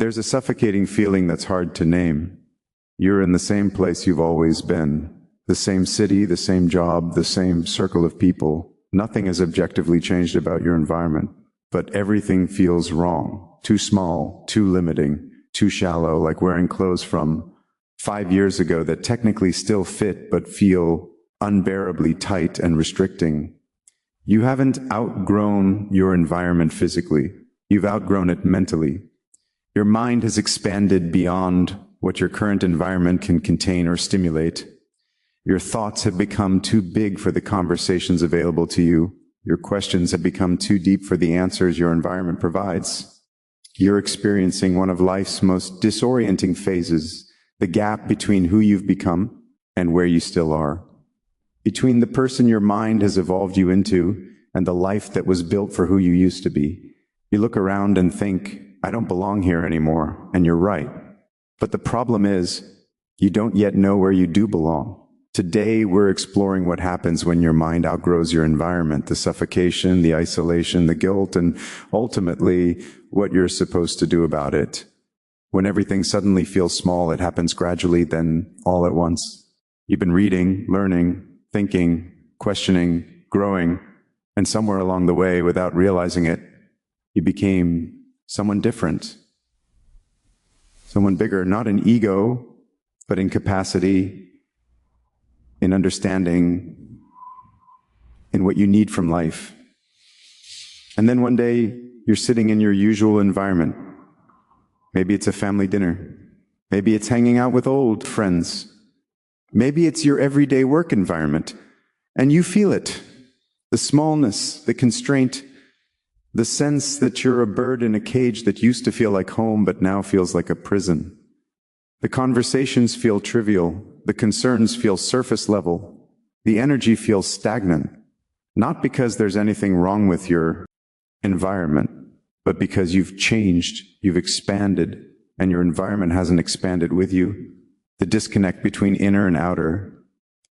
There's a suffocating feeling that's hard to name. You're in the same place you've always been. The same city, the same job, the same circle of people. Nothing has objectively changed about your environment, but everything feels wrong. Too small, too limiting, too shallow, like wearing clothes from 5 years ago that technically still fit but feel unbearably tight and restricting. You haven't outgrown your environment physically. You've outgrown it mentally. Your mind has expanded beyond what your current environment can contain or stimulate. Your thoughts have become too big for the conversations available to you. Your questions have become too deep for the answers your environment provides. You're experiencing one of life's most disorienting phases, the gap between who you've become and where you still are. Between the person your mind has evolved you into and the life that was built for who you used to be. You look around and think, I don't belong here anymore, and you're right. But the problem is, you don't yet know where you do belong. Today, we're exploring what happens when your mind outgrows your environment, the suffocation, the isolation, the guilt, and ultimately, what you're supposed to do about it. When everything suddenly feels small, it happens gradually, then all at once. You've been reading, learning, thinking, questioning, growing, and somewhere along the way, without realizing it, you became someone different, someone bigger, not in ego, but in capacity, in understanding, in what you need from life. And then one day, you're sitting in your usual environment. Maybe it's a family dinner. Maybe it's hanging out with old friends. Maybe it's your everyday work environment, and you feel it. The smallness, the constraint, the sense that you're a bird in a cage that used to feel like home but now feels like a prison. The conversations feel trivial. The concerns feel surface level. The energy feels stagnant, not because there's anything wrong with your environment, but because you've changed, you've expanded, and your environment hasn't expanded with you. The disconnect between inner and outer.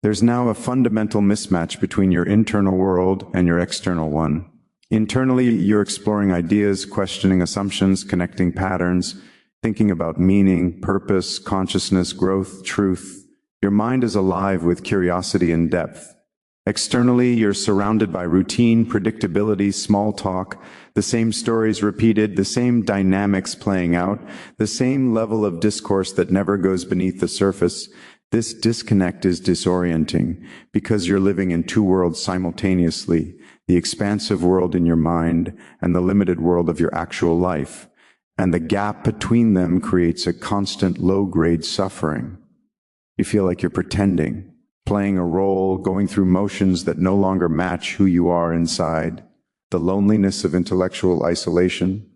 There's now a fundamental mismatch between your internal world and your external one. Internally, you're exploring ideas, questioning assumptions, connecting patterns, thinking about meaning, purpose, consciousness, growth, truth. Your mind is alive with curiosity and depth. Externally, you're surrounded by routine, predictability, small talk, the same stories repeated, the same dynamics playing out, the same level of discourse that never goes beneath the surface. This disconnect is disorienting because you're living in two worlds simultaneously, the expansive world in your mind and the limited world of your actual life. And the gap between them creates a constant low-grade suffering. You feel like you're pretending, playing a role, going through motions that no longer match who you are inside. The loneliness of intellectual isolation.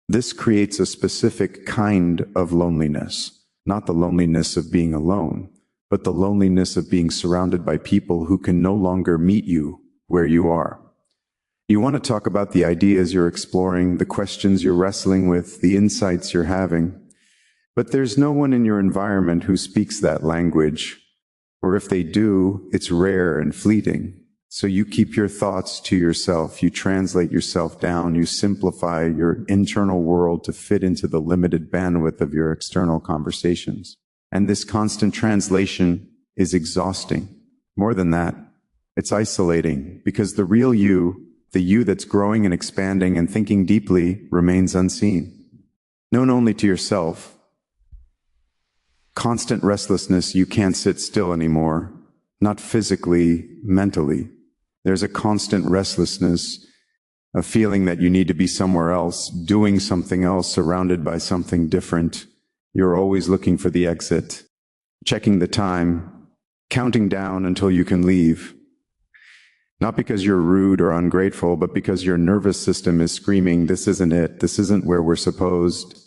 This creates a specific kind of loneliness, not the loneliness of being alone, but the loneliness of being surrounded by people who can no longer meet you where you are. You want to talk about the ideas you're exploring, the questions you're wrestling with, the insights you're having. But there's no one in your environment who speaks that language. Or if they do, it's rare and fleeting. So you keep your thoughts to yourself. You translate yourself down. You simplify your internal world to fit into the limited bandwidth of your external conversations. And this constant translation is exhausting. More than that, it's isolating because the real you, the you that's growing and expanding and thinking deeply, remains unseen. Known only to yourself. Constant restlessness, you can't sit still anymore. Not physically, mentally. There's a constant restlessness, a feeling that you need to be somewhere else, doing something else, surrounded by something different. You're always looking for the exit, checking the time, counting down until you can leave. Not because you're rude or ungrateful, but because your nervous system is screaming, this isn't it, this isn't where we're supposed to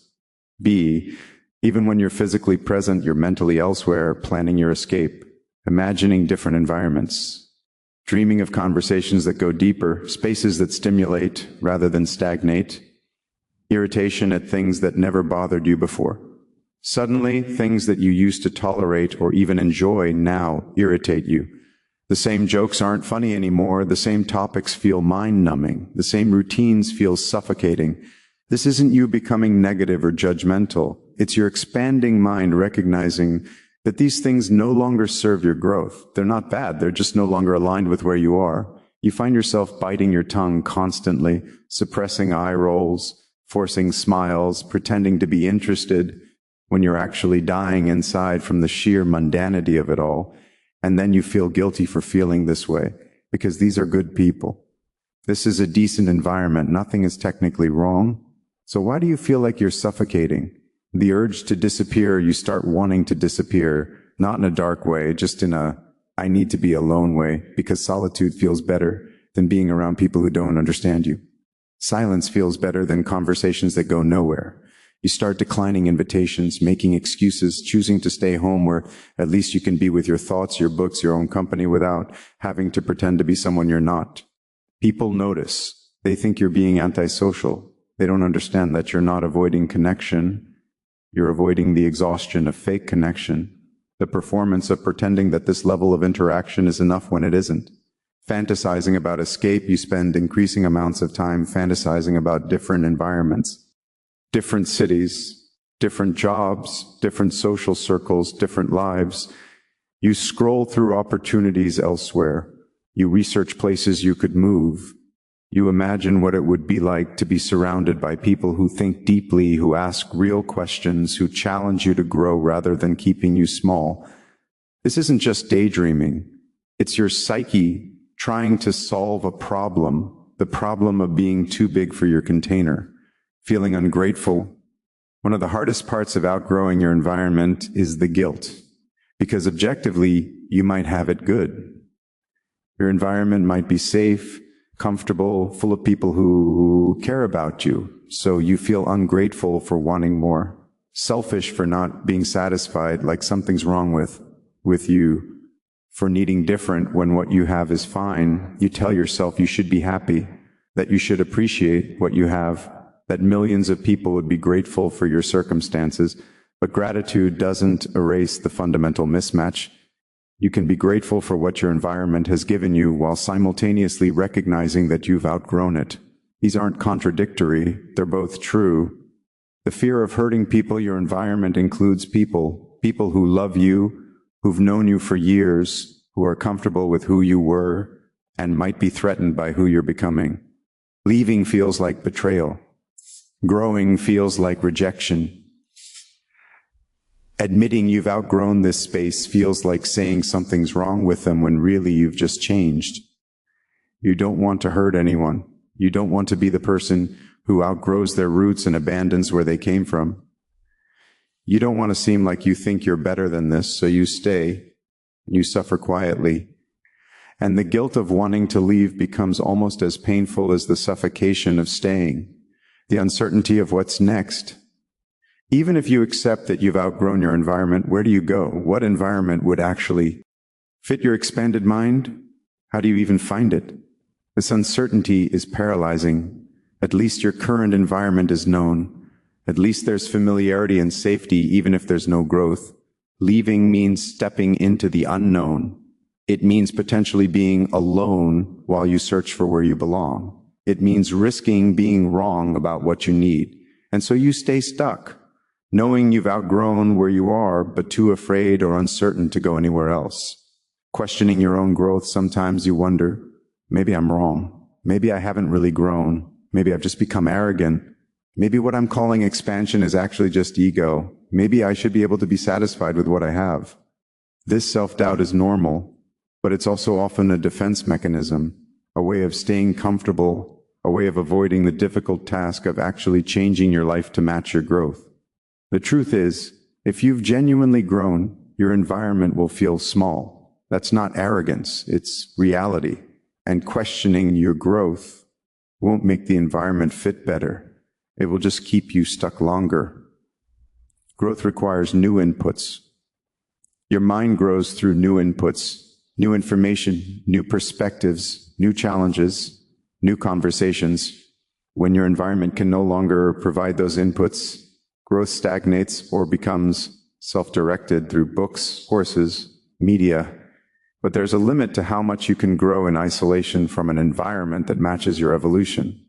be. Even when you're physically present, you're mentally elsewhere, planning your escape, imagining different environments, dreaming of conversations that go deeper, spaces that stimulate rather than stagnate, irritation at things that never bothered you before. Suddenly, things that you used to tolerate or even enjoy now irritate you. The same jokes aren't funny anymore. The same topics feel mind-numbing. The same routines feel suffocating. This isn't you becoming negative or judgmental. It's your expanding mind recognizing that these things no longer serve your growth. They're not bad. They're just no longer aligned with where you are. You find yourself biting your tongue constantly, suppressing eye rolls, forcing smiles, pretending to be interested when you're actually dying inside from the sheer mundanity of it all. And then you feel guilty for feeling this way, because these are good people. This is a decent environment. Nothing is technically wrong. So why do you feel like you're suffocating? The urge to disappear, you start wanting to disappear, not in a dark way, just in a I need to be alone way, because solitude feels better than being around people who don't understand you. Silence feels better than conversations that go nowhere. You start declining invitations, making excuses, choosing to stay home where at least you can be with your thoughts, your books, your own company without having to pretend to be someone you're not. People notice. They think you're being antisocial. They don't understand that you're not avoiding connection. You're avoiding the exhaustion of fake connection, the performance of pretending that this level of interaction is enough when it isn't. Fantasizing about escape, you spend increasing amounts of time fantasizing about different environments, different cities, different jobs, different social circles, different lives. You scroll through opportunities elsewhere. You research places you could move. You imagine what it would be like to be surrounded by people who think deeply, who ask real questions, who challenge you to grow rather than keeping you small. This isn't just daydreaming. It's your psyche trying to solve a problem, the problem of being too big for your container, feeling ungrateful. One of the hardest parts of outgrowing your environment is the guilt, because objectively, you might have it good. Your environment might be safe, comfortable, full of people who care about you, so you feel ungrateful for wanting more, selfish for not being satisfied, like something's wrong with you, for needing different when what you have is fine. You tell yourself you should be happy, that you should appreciate what you have, that millions of people would be grateful for your circumstances, but gratitude doesn't erase the fundamental mismatch. You can be grateful for what your environment has given you while simultaneously recognizing that you've outgrown it. These aren't contradictory, they're both true. The fear of hurting people, your environment includes people who love you, who've known you for years, who are comfortable with who you were, and might be threatened by who you're becoming. Leaving feels like betrayal. Growing feels like rejection. Admitting you've outgrown this space feels like saying something's wrong with them when really you've just changed. You don't want to hurt anyone. You don't want to be the person who outgrows their roots and abandons where they came from. You don't want to seem like you think you're better than this, so you stay. You suffer quietly. And the guilt of wanting to leave becomes almost as painful as the suffocation of staying, the uncertainty of what's next. Even if you accept that you've outgrown your environment, where do you go? What environment would actually fit your expanded mind? How do you even find it? This uncertainty is paralyzing. At least your current environment is known. At least there's familiarity and safety, even if there's no growth. Leaving means stepping into the unknown. It means potentially being alone while you search for where you belong. It means risking being wrong about what you need. And so you stay stuck, knowing you've outgrown where you are, but too afraid or uncertain to go anywhere else. Questioning your own growth, sometimes you wonder, maybe I'm wrong. Maybe I haven't really grown. Maybe I've just become arrogant. Maybe what I'm calling expansion is actually just ego. Maybe I should be able to be satisfied with what I have. This self-doubt is normal, but it's also often a defense mechanism, a way of staying comfortable, a way of avoiding the difficult task of actually changing your life to match your growth. The truth is, if you've genuinely grown, your environment will feel small. That's not arrogance, it's reality. And questioning your growth won't make the environment fit better. It will just keep you stuck longer. Growth requires new inputs. Your mind grows through new inputs, new information, new perspectives, new challenges, new conversations. When your environment can no longer provide those inputs, growth stagnates or becomes self-directed through books, courses, media. But there's a limit to how much you can grow in isolation from an environment that matches your evolution.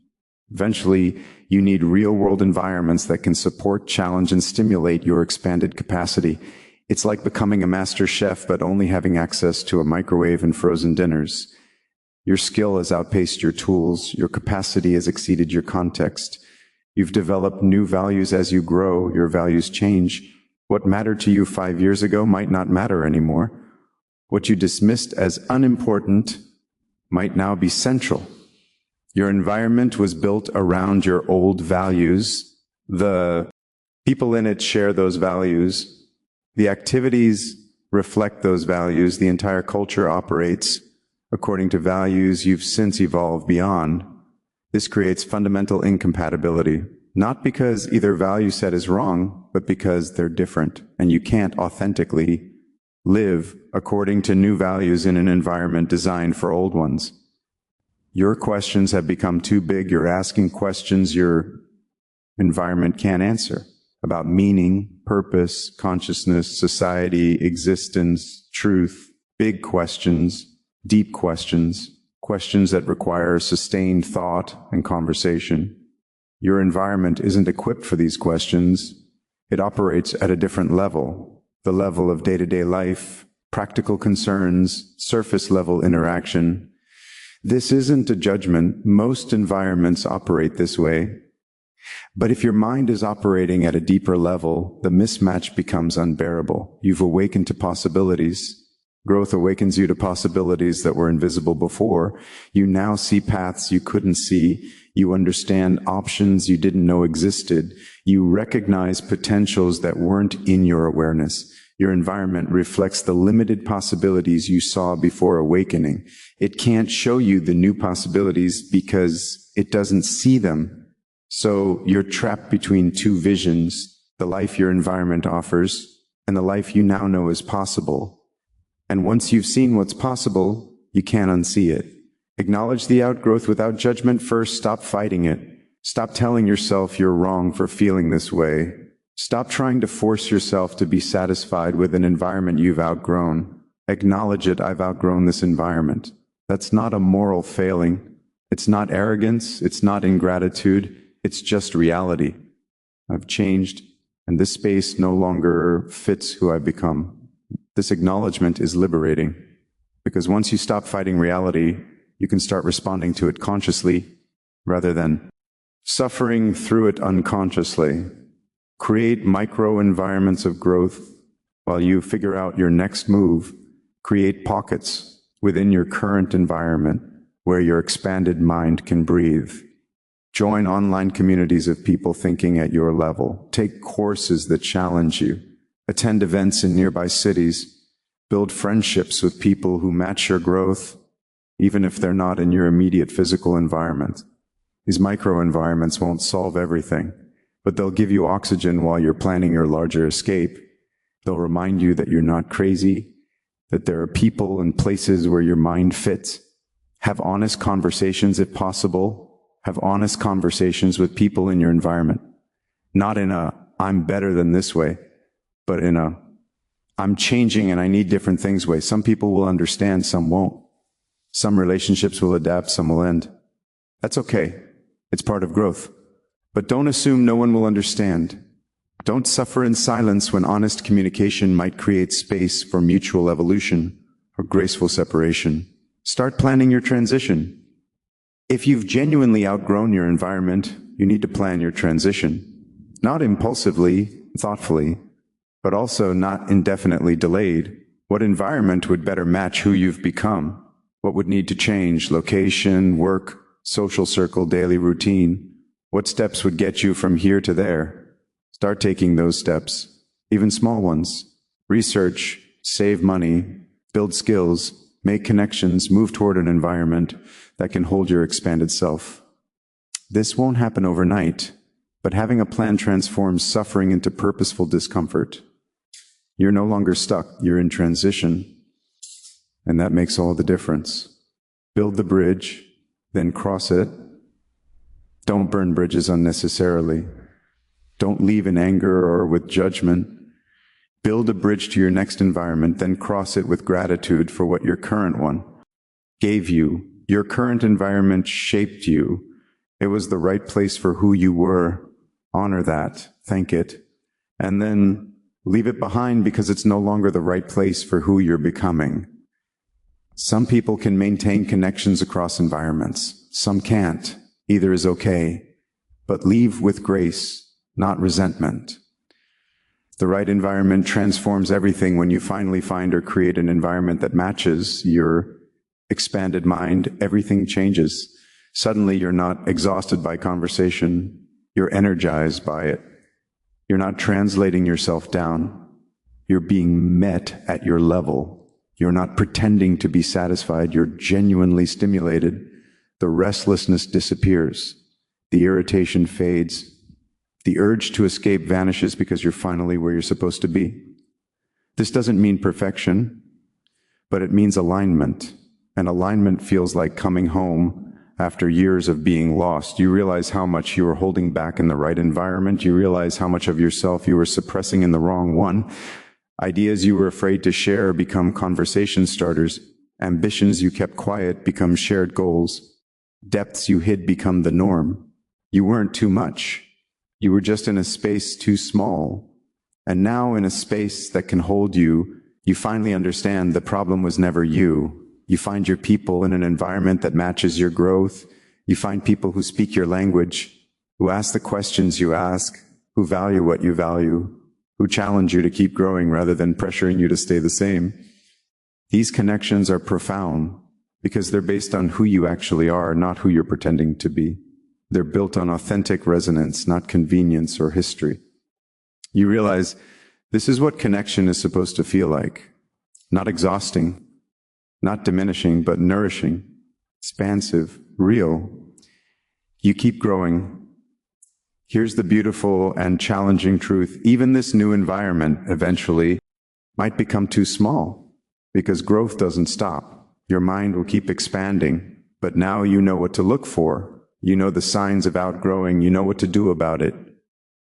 Eventually, You need real-world environments that can support, challenge, and stimulate your expanded capacity. It's like becoming a master chef, but only having access to a microwave and frozen dinners. Your skill has outpaced your tools. Your capacity has exceeded your context. You've developed new values as you grow. Your values change. What mattered to you 5 years ago might not matter anymore. What you dismissed as unimportant might now be central. Your environment was built around your old values. The people in it share those values. The activities reflect those values. The entire culture operates according to values you've since evolved beyond. This creates fundamental incompatibility, not because either value set is wrong, but because they're different, and you can't authentically live according to new values in an environment designed for old ones. Your questions have become too big. You're asking questions your environment can't answer about meaning, purpose, consciousness, society, existence, truth, big questions, deep questions, questions that require sustained thought and conversation. Your environment isn't equipped for these questions. It operates at a different level, the level of day-to-day life, practical concerns, surface-level interaction. This isn't a judgment. Most environments operate this way. But if your mind is operating at a deeper level, the mismatch becomes unbearable. You've awakened to possibilities. Growth awakens you to possibilities that were invisible before. You now see paths you couldn't see. You understand options you didn't know existed. You recognize potentials that weren't in your awareness. Your environment reflects the limited possibilities you saw before awakening. It can't show you the new possibilities because it doesn't see them. So you're trapped between two visions, the life your environment offers and the life you now know is possible. And once you've seen what's possible, you can't unsee it. Acknowledge the outgrowth without judgment first. Stop fighting it. Stop telling yourself you're wrong for feeling this way. Stop trying to force yourself to be satisfied with an environment you've outgrown. Acknowledge it. I've outgrown this environment. That's not a moral failing. It's not arrogance. It's not ingratitude. It's just reality. I've changed, and this space no longer fits who I've become. This acknowledgement is liberating, because once you stop fighting reality, you can start responding to it consciously rather than suffering through it unconsciously. Create micro-environments of growth while you figure out your next move. Create pockets within your current environment where your expanded mind can breathe. Join online communities of people thinking at your level. Take courses that challenge you. Attend events in nearby cities. Build friendships with people who match your growth, even if they're not in your immediate physical environment. These micro-environments won't solve everything, but they'll give you oxygen while you're planning your larger escape. They'll remind you that you're not crazy, that there are people and places where your mind fits. Have honest conversations if possible. Have honest conversations with people in your environment. Not in a, I'm better than this way, but in a, I'm changing and I need different things way. Some people will understand, some won't. Some relationships will adapt, some will end. That's okay. It's part of growth. But don't assume no one will understand. Don't suffer in silence when honest communication might create space for mutual evolution or graceful separation. Start planning your transition. If you've genuinely outgrown your environment, you need to plan your transition. Not impulsively, thoughtfully, but also not indefinitely delayed. What environment would better match who you've become? What would need to change? Location, work, social circle, daily routine. What steps would get you from here to there? Start taking those steps, even small ones. Research, save money, build skills, make connections, move toward an environment that can hold your expanded self. This won't happen overnight, but having a plan transforms suffering into purposeful discomfort. You're no longer stuck, you're in transition, and that makes all the difference. Build the bridge, then cross it. Don't burn bridges unnecessarily. Don't leave in anger or with judgment. Build a bridge to your next environment, then cross it with gratitude for what your current one gave you. Your current environment shaped you. It was the right place for who you were. Honor that, thank it, and then leave it behind because it's no longer the right place for who you're becoming. Some people can maintain connections across environments. Some can't. Either is okay. But leave with grace, not resentment. The right environment transforms everything. When you finally find or create an environment that matches your expanded mind, everything changes. Suddenly you're not exhausted by conversation. You're energized by it. You're not translating yourself down. You're being met at your level. You're not pretending to be satisfied. You're genuinely stimulated. The restlessness disappears. The irritation fades. The urge to escape vanishes because you're finally where you're supposed to be. This doesn't mean perfection, but it means alignment. And alignment feels like coming home after years of being lost. You realize how much you were holding back in the right environment. You realize how much of yourself you were suppressing in the wrong one. Ideas you were afraid to share become conversation starters. Ambitions you kept quiet become shared goals. Depths you hid become the norm. You weren't too much. You were just in a space too small. And now in a space that can hold you, you finally understand the problem was never you. You find your people in an environment that matches your growth. You find people who speak your language, who ask the questions you ask, who value what you value, who challenge you to keep growing rather than pressuring you to stay the same. These connections are profound because they're based on who you actually are, not who you're pretending to be. They're built on authentic resonance, not convenience or history. You realize this is what connection is supposed to feel like. Not exhausting, not diminishing, but nourishing, expansive, real. You keep growing. Here's the beautiful and challenging truth. Even this new environment eventually might become too small because growth doesn't stop. Your mind will keep expanding, but now you know what to look for. You know the signs of outgrowing. You know what to do about it.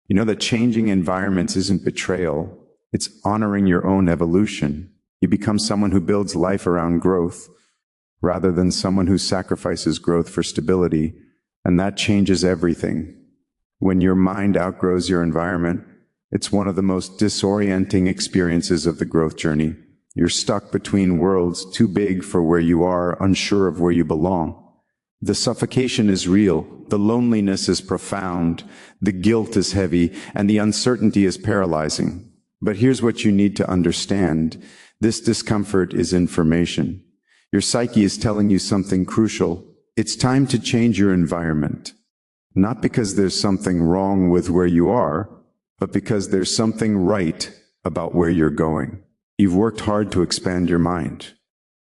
You know that changing environments isn't betrayal. It's honoring your own evolution. You become someone who builds life around growth rather than someone who sacrifices growth for stability. And that changes everything. When your mind outgrows your environment, it's one of the most disorienting experiences of the growth journey. You're stuck between worlds, too big for where you are, unsure of where you belong. The suffocation is real, the loneliness is profound, the guilt is heavy, and the uncertainty is paralyzing. But here's what you need to understand. This discomfort is information. Your psyche is telling you something crucial. It's time to change your environment. Not because there's something wrong with where you are, but because there's something right about where you're going. You've worked hard to expand your mind.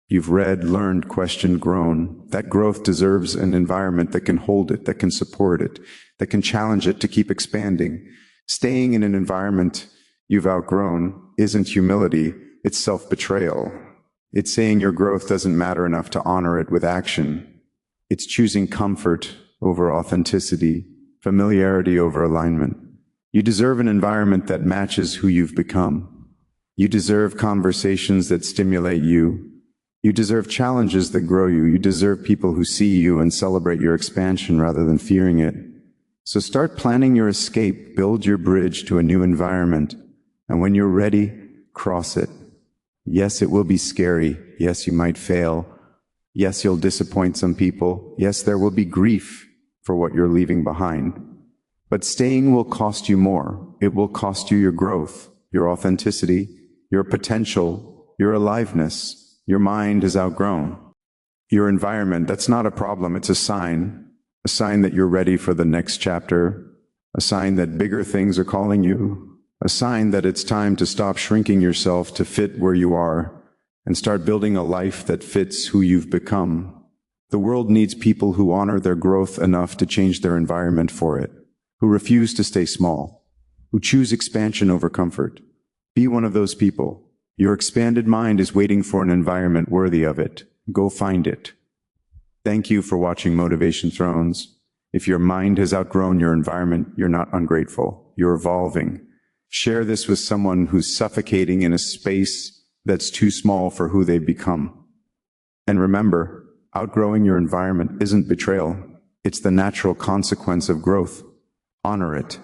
You've read, learned, questioned, grown. That growth deserves an environment that can hold it, that can support it, that can challenge it to keep expanding. Staying in an environment you've outgrown isn't humility, it's self-betrayal. It's saying your growth doesn't matter enough to honor it with action. It's choosing comfort over authenticity, familiarity over alignment. You deserve an environment that matches who you've become. You deserve conversations that stimulate you. You deserve challenges that grow you. You deserve people who see you and celebrate your expansion rather than fearing it. So start planning your escape, build your bridge to a new environment, and when you're ready, cross it. Yes, it will be scary. Yes, you might fail. Yes, you'll disappoint some people. Yes, there will be grief for what you're leaving behind. But staying will cost you more. It will cost you your growth, your authenticity, your potential, your aliveness. Your mind is outgrown. Your environment, that's not a problem, it's a sign that you're ready for the next chapter, a sign that bigger things are calling you, a sign that it's time to stop shrinking yourself to fit where you are and start building a life that fits who you've become. The world needs people who honor their growth enough to change their environment for it, who refuse to stay small, who choose expansion over comfort. Be one of those people. Your expanded mind is waiting for an environment worthy of it. Go find it. Thank you for watching Motivation Thrones. If your mind has outgrown your environment, you're not ungrateful. You're evolving. Share this with someone who's suffocating in a space that's too small for who they've become. And remember, outgrowing your environment isn't betrayal. It's the natural consequence of growth. Honor it.